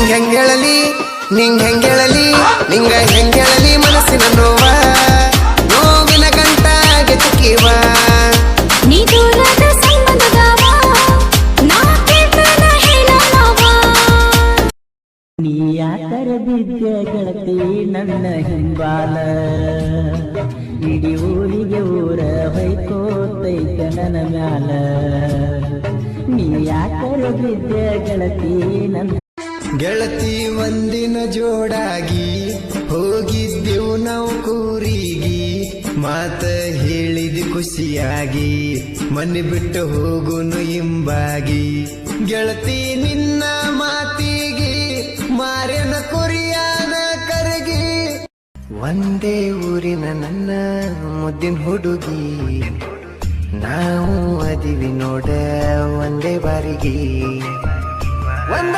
ಹೆಂಗೆಳಲಿ ನಿಂಗ ಹೆಂಗೆಳಲಿ ಮನಸ್ಸಿನ ನೋವ ನೋವಿನ ಗಂಟ ಗೆತಕಿವ ನೀ ದೂರದ ಸಂಬಂಧದವ ನಾ ಕೇಳ್ತಾನ ಹೇಳಲ್ಲವ ನೀ ಯಾಕರ ಬಿದ್ದೆ ಗೆಳತಿ ನನ್ನ ಹಿಂಬಾಲ ಇಡೀ ಊರಿಗೆ ಊರ ಹೊಯ್ಕೋತೈತ ನನ್ನ ಮ್ಯಾಲ ನೀ ಯಾಕರ ಬಿದ್ದೆ ಗೆಳತಿ ನನ್ನ ಗೆಳತಿ ಒಂದಿನ ಜೋಡಾಗಿ ಹೋಗಿದ್ದೆವು ನಾವು ಕೂರಿಗೆ ಮಾತ ಹೇಳಿದ ಖುಷಿಯಾಗಿ ಮನೆ ಬಿಟ್ಟು ಹೋಗುನು ಹಿಂಬಾಗಿ ಗೆಳತಿ ನಿನ್ನ ಮಾತಿಗೆ ಮಾರ್ಯನ ಕುರಿಯಾನ ಕರಗಿ ಒಂದೇ ಊರಿನ ನನ್ನ ಮುದ್ದಿನ ಹುಡುಗಿ ನಾವು ಅದಿವಿ ನೋಡ ಒಂದೇ ಬಾರಿಗೆ ಒಂದ